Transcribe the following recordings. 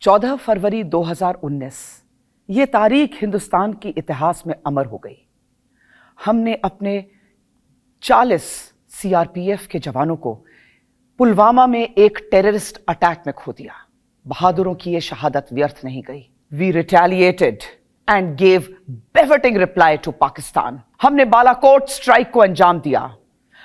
14 फरवरी 2019 ये तारीख हिंदुस्तान के इतिहास में अमर हो गई। हमने अपने 40 सीआरपीएफ के जवानों को पुलवामा में एक टेररिस्ट अटैक में खो दिया। बहादुरों की ये शहादत व्यर्थ नहीं गई। We retaliated and gave befitting reply to Pakistan. हमने बालाकोट स्ट्राइक को अंजाम दिया।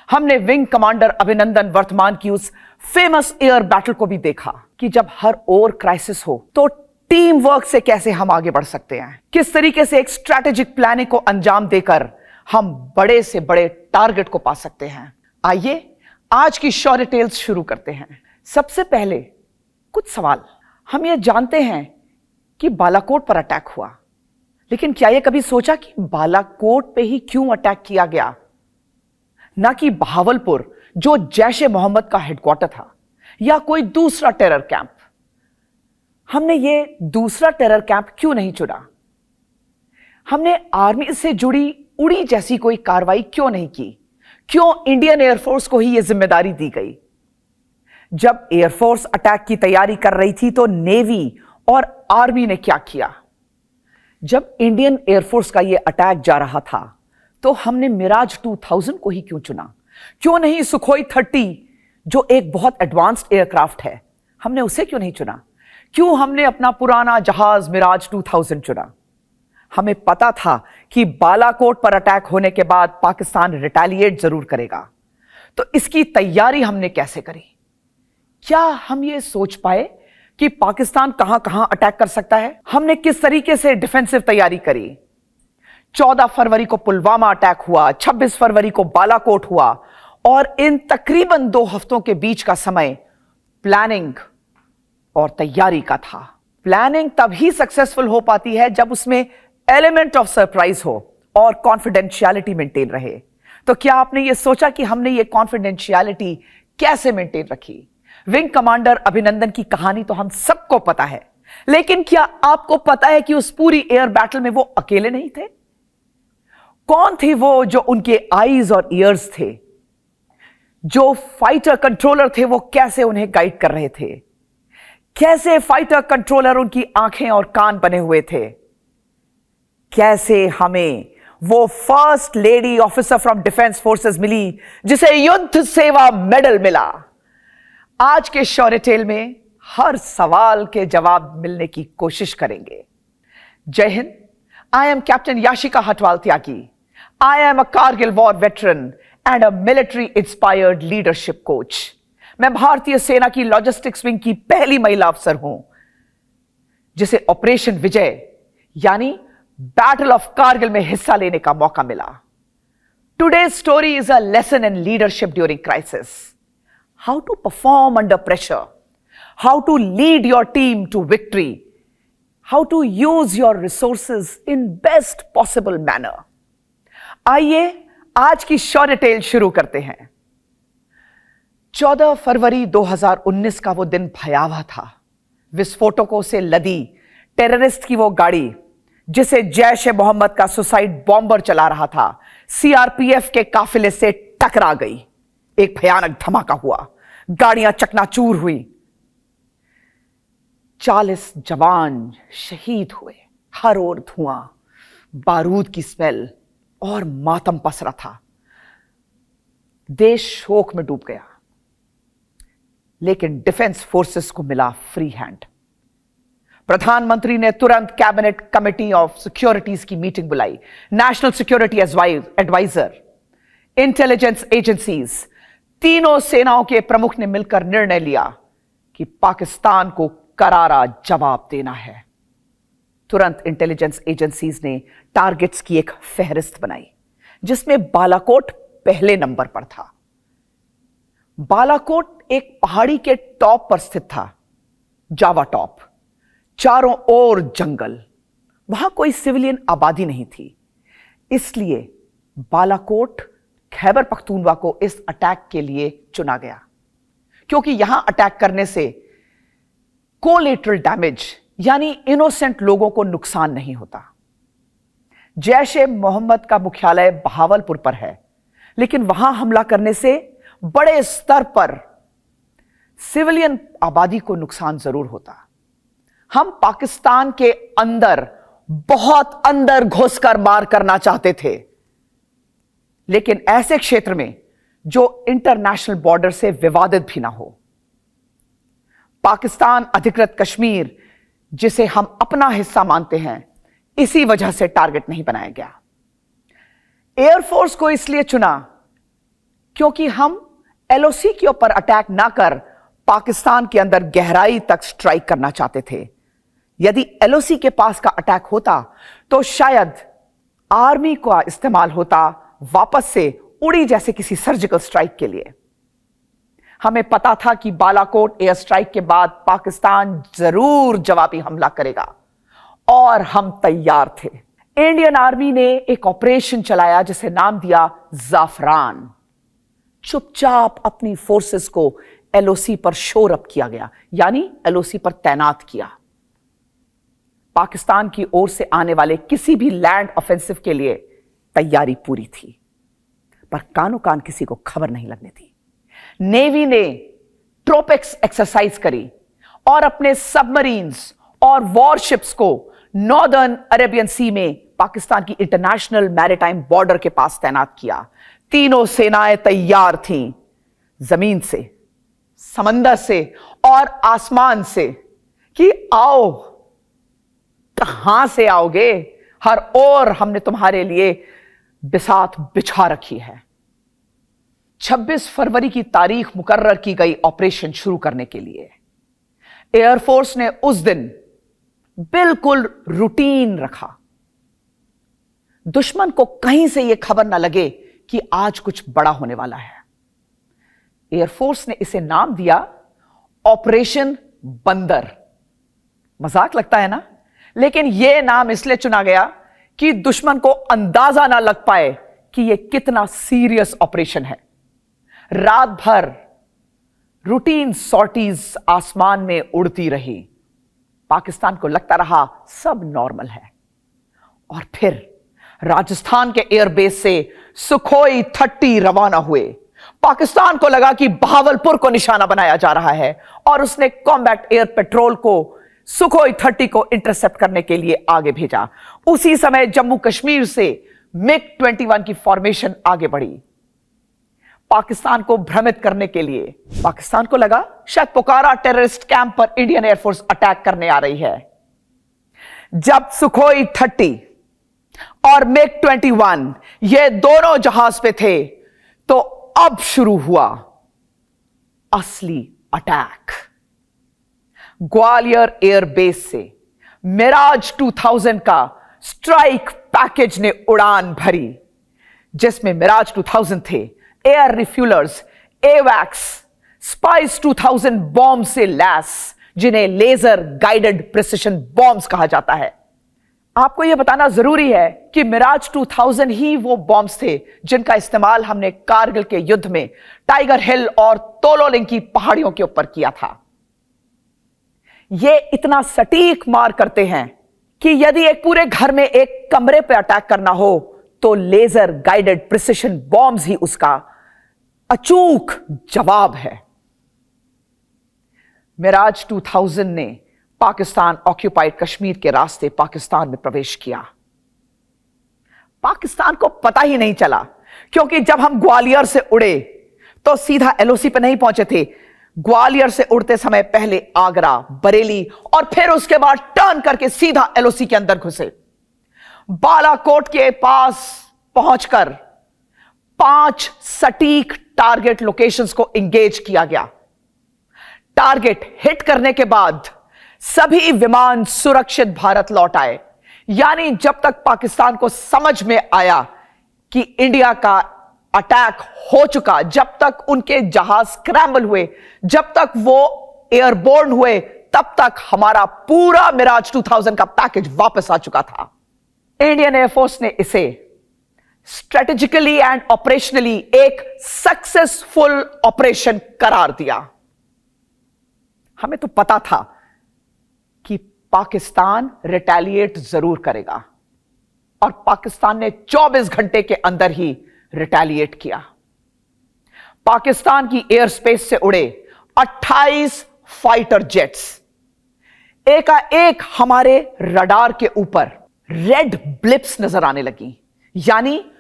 हमने विंग कमांडर अभिनंदन वर्तमान की उस फेमस एयर बैटल को भी देखा कि जब हर ओर क्राइसिस हो तो टीम वर्क से कैसे हम आगे बढ़ सकते हैं, किस तरीके से एक स्ट्रैटेजिक प्लानिंग को अंजाम देकर हम बड़े से बड़े टारगेट को पा सकते हैं। आइए आज की शौर्य टेल्स शुरू करते हैं। सबसे पहले कुछ सवाल। हम ये जानते हैं कि बालाकोट पर अटैक हुआ, लेकिन क्या यह कभी सोचा कि बालाकोट पे ही क्यों अटैक किया गया, ना कि बहावलपुर जो जैश ए मोहम्मद का हेडक्वार्टर था, या कोई दूसरा टेरर कैंप। हमने ये दूसरा टेरर कैंप क्यों नहीं चुना? हमने आर्मी से जुड़ी उड़ी जैसी कोई कार्रवाई क्यों नहीं की? क्यों इंडियन एयरफोर्स को ही यह जिम्मेदारी दी गई? जब एयरफोर्स अटैक की तैयारी कर रही थी तो नेवी और आर्मी ने क्या किया? जब इंडियन एयरफोर्स का यह अटैक जा रहा था तो हमने मिराज 2000 को ही क्यों चुना? क्यों नहीं सुखोई 30 जो एक बहुत एडवांस्ड एयरक्राफ्ट है, हमने उसे क्यों नहीं चुना? क्यों हमने अपना पुराना जहाज मिराज 2000 चुना? हमें पता था कि बालाकोट पर अटैक होने के बाद पाकिस्तान रिटेलिएट जरूर करेगा, तो इसकी तैयारी हमने कैसे करी? क्या हम ये सोच पाए कि पाकिस्तान कहां कहां अटैक कर सकता है? हमने किस तरीके से डिफेंसिव तैयारी करी? 14 फरवरी को पुलवामा अटैक हुआ, 26 फरवरी को बालाकोट हुआ, और इन तकरीबन 2 हफ्तों के बीच का समय प्लानिंग और तैयारी का था। प्लानिंग तभी सक्सेसफुल हो पाती है जब उसमें एलिमेंट ऑफ सरप्राइज हो और कॉन्फिडेंशियलिटी मेंटेन रहे। तो क्या आपने यह सोचा कि हमने ये कॉन्फिडेंशियलिटी कैसे मेंटेन रखी? विंग कमांडर अभिनंदन की कहानी तो हम सबको पता है, लेकिन क्या आपको पता है कि उस पूरी एयर बैटल में वो अकेले नहीं थे? कौन थे वो जो उनके आईज और ईयर्स थे? जो फाइटर कंट्रोलर थे वो कैसे उन्हें गाइड कर रहे थे? कैसे फाइटर कंट्रोलर उनकी आंखें और कान बने हुए थे? कैसे हमें वो first lady officer from defence forces मिली जिसे युद्ध सेवा मेडल मिला? आज के शौर्य टेल में हर सवाल के जवाब मिलने की कोशिश करेंगे। जय Hind. I am captain Yashika Hatwal Tyagi. I am a Kargil war veteran and a military inspired leadership coach. मैं भारतीय सेना की लॉजिस्टिक्स विंग की पहली महिला अफसर हूं जिसे ऑपरेशन विजय यानी बैटल ऑफ कारगिल में हिस्सा लेने का मौका मिला। Today's story is a lesson in leadership during crisis, how to perform under pressure, how to lead your team to victory, how to use your resources in best possible manner. आइए आज की शौर्य tell शुरू करते हैं। 14 फरवरी 2019 का वो दिन भयावह था। विस्फोटकों से लदी टेररिस्ट की वो गाड़ी जिसे जैश ए मोहम्मद का सुसाइड बॉम्बर चला रहा था, सीआरपीएफ के काफिले से टकरा गई। एक भयानक धमाका हुआ, गाड़ियां चकनाचूर हुई, 40 जवान शहीद हुए। हर ओर धुआं, बारूद की स्मेल और मातम पसरा था। देश शोक में डूब गया, लेकिन डिफेंस फोर्सेस को मिला फ्री हैंड। प्रधानमंत्री ने तुरंत कैबिनेट कमेटी ऑफ सिक्योरिटीज की मीटिंग बुलाई। National security adviser, intelligence agencies, तीनों सेनाओं के प्रमुख ने मिलकर निर्णय लिया कि पाकिस्तान को करारा जवाब देना है। तुरंत इंटेलिजेंस एजेंसीज ने टारगेट्स की एक फहरिस्त बनाई जिसमें बालाकोट पहले नंबर पर था। बालाकोट एक पहाड़ी के टॉप पर स्थित था, जावा टॉप। चारों ओर जंगल, वहां कोई सिविलियन आबादी नहीं थी। इसलिए बालाकोट खैबर पख्तूनवा को इस अटैक के लिए चुना गया, क्योंकि यहां अटैक करने से कोलेटरल डैमेज यानी इनोसेंट लोगों को नुकसान नहीं होता। जैश ए मोहम्मद का मुख्यालय बहावलपुर पर है, लेकिन वहां हमला करने से बड़े स्तर पर सिविलियन आबादी को नुकसान जरूर होता। हम पाकिस्तान के अंदर, बहुत अंदर घुसकर मार करना चाहते थे, लेकिन ऐसे क्षेत्र में जो इंटरनेशनल बॉर्डर से विवादित भी ना हो। पाकिस्तान अधिकृत कश्मीर, जिसे हम अपना हिस्सा मानते हैं, इसी वजह से टारगेट नहीं बनाया गया। एयरफोर्स को इसलिए चुना क्योंकि हम एलओसी के ऊपर अटैक ना कर पाकिस्तान के अंदर गहराई तक स्ट्राइक करना चाहते थे। यदि एलओसी के पास का अटैक होता तो शायद आर्मी का इस्तेमाल होता वापस से उड़ी जैसे किसी सर्जिकल स्ट्राइक के लिए। हमें पता था कि बालाकोट एयर स्ट्राइक के बाद पाकिस्तान जरूर जवाबी हमला करेगा और हम तैयार थे। इंडियन आर्मी ने एक ऑपरेशन चलाया जिसे नाम दिया जाफरान। चुपचाप अपनी फोर्सेस को एलओसी पर शोर अप किया गया, यानी एलओसी पर तैनात किया। पाकिस्तान की ओर से आने वाले किसी भी लैंड ऑफेंसिव के लिए तैयारी पूरी थी, पर कानो कान किसी को खबर नहीं लगने दी। नेवी ने ट्रोपिक्स एक्सरसाइज करी और अपने सबमरीन्स और वॉरशिप्स को नॉर्दर्न अरेबियन सी में पाकिस्तान की इंटरनेशनल मैरीटाइम बॉर्डर के पास तैनात किया। तीनों सेनाएं तैयार थीं, जमीन से, समंदर से और आसमान से, कि आओ, कहां से आओगे, हर ओर हमने तुम्हारे लिए बिसात बिछा रखी है। 26 फरवरी की तारीख मुकर्रर की गई ऑपरेशन शुरू करने के लिए। एयरफोर्स ने उस दिन बिल्कुल रूटीन रखा, दुश्मन को कहीं से यह खबर ना लगे कि आज कुछ बड़ा होने वाला है। एयरफोर्स ने इसे नाम दिया ऑपरेशन बंदर। मजाक लगता है ना, लेकिन यह नाम इसलिए चुना गया कि दुश्मन को अंदाजा ना लग पाए कि यह कितना सीरियस ऑपरेशन है। रात भर रूटीन सॉर्टीज आसमान में उड़ती रही। पाकिस्तान को लगता रहा सब नॉर्मल है, और फिर राजस्थान के एयरबेस से सुखोई 30 रवाना हुए। पाकिस्तान को लगा कि बहावलपुर को निशाना बनाया जा रहा है और उसने कॉम्बैट एयर पेट्रोल को सुखोई 30 को इंटरसेप्ट करने के लिए आगे भेजा। उसी समय जम्मू कश्मीर से मिग 21 की फॉर्मेशन आगे बढ़ी पाकिस्तान को भ्रमित करने के लिए। पाकिस्तान को लगा शायद पोकारा टेररिस्ट कैंप पर इंडियन एयरफोर्स अटैक करने आ रही है। जब सुखोई 30 और मिग 21 ये दोनों जहाज पे थे, तो अब शुरू हुआ असली अटैक। ग्वालियर एयरबेस से मिराज 2000 का स्ट्राइक पैकेज ने उड़ान भरी, जिसमें मिराज 2000 थे, एयर रिफ्यूलर्स, एवैक्स, स्पाइस 2000 बॉम्ब से लैस, जिन्हें लेजर गाइडेड प्रिसिशन बॉम्ब्स कहा जाता है। आपको यह बताना जरूरी है कि मिराज 2000 ही वो बॉम्ब्स थे जिनका इस्तेमाल हमने कारगिल के युद्ध में टाइगर हिल और तोलोलिंग की पहाड़ियों के ऊपर किया था। ये इतना सटीक मार करते हैं कि यदि एक पूरे घर में एक कमरे पर अटैक करना हो तो लेजर गाइडेड प्रिसिशन बॉम्ब्स ही उसका अचूक जवाब है। मिराज 2000 ने पाकिस्तान ऑक्यूपाइड कश्मीर के रास्ते पाकिस्तान में प्रवेश किया। पाकिस्तान को पता ही नहीं चला, क्योंकि जब हम ग्वालियर से उड़े तो सीधा एलओसी पर नहीं पहुंचे थे। ग्वालियर से उड़ते समय पहले आगरा, बरेली और फिर उसके बाद टर्न करके सीधा एलओसी के अंदर घुसे। बालाकोट के पास पहुंचकर 5 सटीक टारगेट लोकेशंस को एंगेज किया गया। टारगेट हिट करने के बाद सभी विमान सुरक्षित भारत लौट आए। यानी जब तक पाकिस्तान को समझ में आया कि इंडिया का अटैक हो चुका, जब तक उनके जहाज स्क्रैम्बल हुए, जब तक वो एयरबोर्न हुए, तब तक हमारा पूरा मिराज 2000 का पैकेज वापस आ चुका था। इंडियन एयरफोर्स ने इसे स्ट्रेटेजिकली एंड ऑपरेशनली एक सक्सेसफुल ऑपरेशन करार दिया। हमें तो पता था कि पाकिस्तान रिटेलिएट जरूर करेगा, और पाकिस्तान ने 24 घंटे के अंदर ही रिटेलिएट किया। पाकिस्तान की एयर स्पेस से उड़े 28 फाइटर जेट्स, एकाएक हमारे रडार के ऊपर रेड ब्लिप्स नजर आने लगी, यानी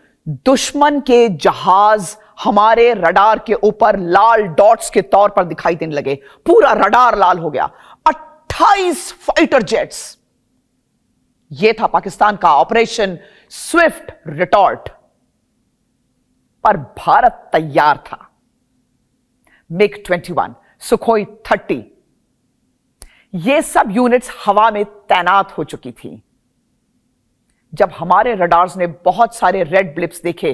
दुश्मन के जहाज हमारे रडार के ऊपर लाल डॉट्स के तौर पर दिखाई देने लगे। पूरा रडार लाल हो गया। 28 फाइटर जेट्स। यह था पाकिस्तान का ऑपरेशन स्विफ्ट रिटॉर्ट। पर भारत तैयार था। MiG-21, सुखोई 30, ये सब यूनिट्स हवा में तैनात हो चुकी थी। जब हमारे रडार्स ने बहुत सारे रेड ब्लिप्स देखे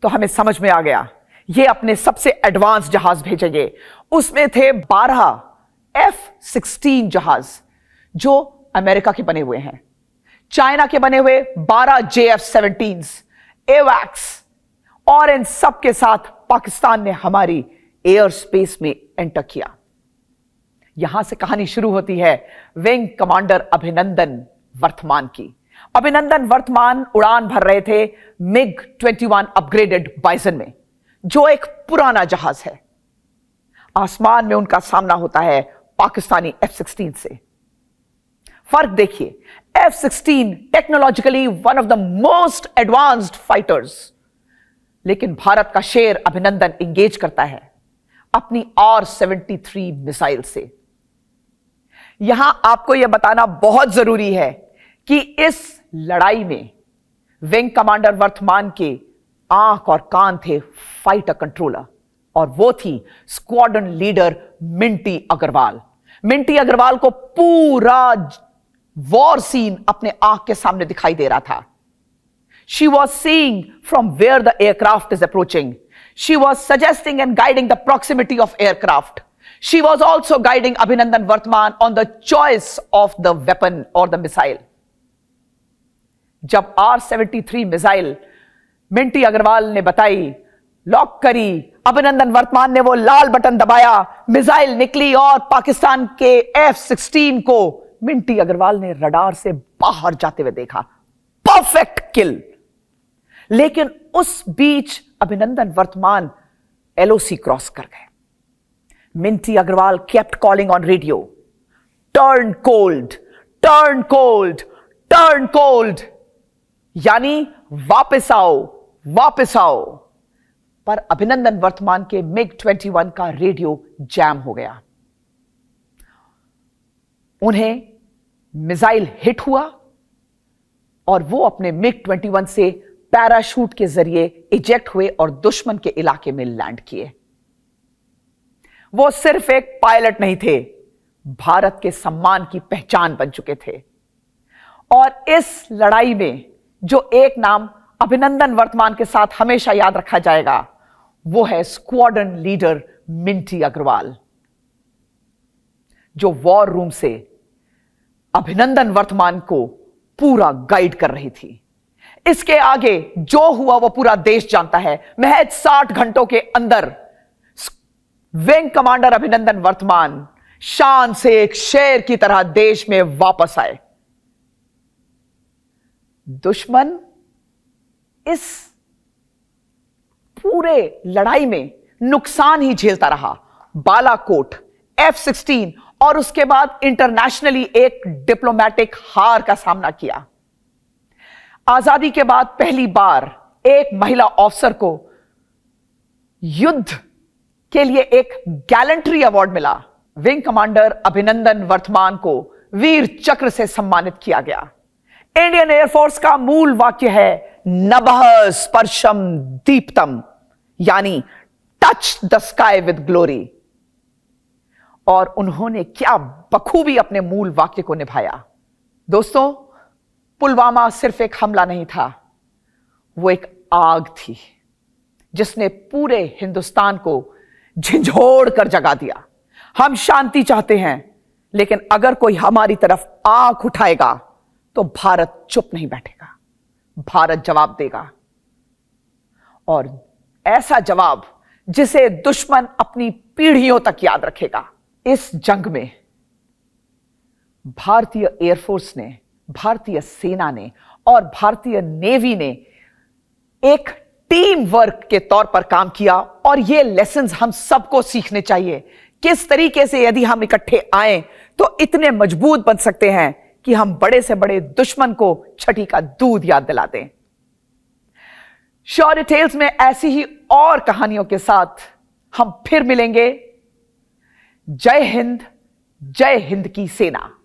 तो हमें समझ में आ गया ये अपने सबसे एडवांस जहाज भेजेंगे। उसमें थे 12 F-16 जहाज जो अमेरिका के बने हुए हैं, चाइना के बने हुए 12 JF-17s, AWACS, और इन सब के साथ पाकिस्तान ने हमारी एयर स्पेस में एंटर किया। यहां से कहानी शुरू होती है विंग कमांडर अभिनंदन वर्तमान की। अभिनंदन वर्तमान उड़ान भर रहे थे MiG-21 अपग्रेडेड बाइसन में, जो एक पुराना जहाज है। आसमान में उनका सामना होता है पाकिस्तानी F-16 से। फर्क देखिए, F-16 technologically one of the most advanced fighters, लेकिन भारत का शेर अभिनंदन इंगेज करता है अपनी R-73 मिसाइल से। यहां आपको यह बताना बहुत जरूरी है कि इस लड़ाई में विंग कमांडर वर्तमान के आंख और कान थे फाइटर कंट्रोलर, और वो थी स्क्वाड्रन लीडर मिंटी अग्रवाल। मिंटी अग्रवाल को पूरा वॉर सीन अपने आंख के सामने दिखाई दे रहा था। She was seeing from where the aircraft is approaching. She was suggesting and guiding the proximity of aircraft. She was also guiding Abhinandan Vartman on the choice of the weapon or the missile. जब R-73 missile Minty Agarwal ने बताई, lock करी, अभिनंदन वर्तमान ने वो लाल button दबाया, missile निकली और पाकिस्तान के F-16 को मिंटी अग्रवाल ने रडार से बाहर जाते हुए देखा। परफेक्ट किल। लेकिन उस बीच अभिनंदन वर्तमान LOC क्रॉस कर गए। Minty Agarwal kept calling on radio, turn cold, turn cold, turn cold, यानी वापस आओ, वापस आओ। पर अभिनंदन वर्तमान के MiG-21 का रेडियो जैम हो गया। उन्हें मिसाइल हिट हुआ और वो अपने MiG-21 से पैराशूट के जरिए इजेक्ट हुए और दुश्मन के इलाके में लैंड किए। वो सिर्फ एक पायलट नहीं थे, भारत के सम्मान की पहचान बन चुके थे। और इस लड़ाई में जो एक नाम अभिनंदन वर्तमान के साथ हमेशा याद रखा जाएगा, वो है स्क्वाड्रन लीडर मिंटी अग्रवाल, जो वॉर रूम से अभिनंदन वर्तमान को पूरा गाइड कर रही थी। इसके आगे जो हुआ वो पूरा देश जानता है। महज 60 घंटों के अंदर विंग कमांडर अभिनंदन वर्तमान शान से एक शेर की तरह देश में वापस आए। दुश्मन इस पूरे लड़ाई में नुकसान ही झेलता रहा। बालाकोट, F-16 और उसके बाद इंटरनेशनली एक डिप्लोमेटिक हार का सामना किया। आजादी के बाद पहली बार एक महिला ऑफिसर को युद्ध के लिए एक गैलेंट्री अवार्ड मिला। विंग कमांडर अभिनंदन वर्तमान को वीर चक्र से सम्मानित किया गया। इंडियन एयरफोर्स का मूल वाक्य है नभः स्पर्शम दीप्तम, यानी touch the sky with glory. और उन्होंने क्या बखूबी अपने मूल वाक्य को निभाया। दोस्तों, पुलवामा सिर्फ एक हमला नहीं था, वो एक आग थी जिसने पूरे हिंदुस्तान को झंझोड़ कर जगा दिया। हम शांति चाहते हैं, लेकिन अगर कोई हमारी तरफ आंख उठाएगा तो भारत चुप नहीं बैठेगा। भारत जवाब देगा, और ऐसा जवाब जिसे दुश्मन अपनी पीढ़ियों तक याद रखेगा। इस जंग में भारतीय एयरफोर्स ने, भारतीय सेना ने और भारतीय नेवी ने एक टीम वर्क के तौर पर काम किया। और ये लेसन्स हम सबको सीखने चाहिए किस तरीके से यदि हम इकट्ठे आए तो इतने मजबूत बन सकते हैं कि हम बड़े से बड़े दुश्मन को छठी का दूध याद दिला दें। शौर्य टेल्स में ऐसी ही और कहानियों के साथ हम फिर मिलेंगे। जय हिंद की सेना।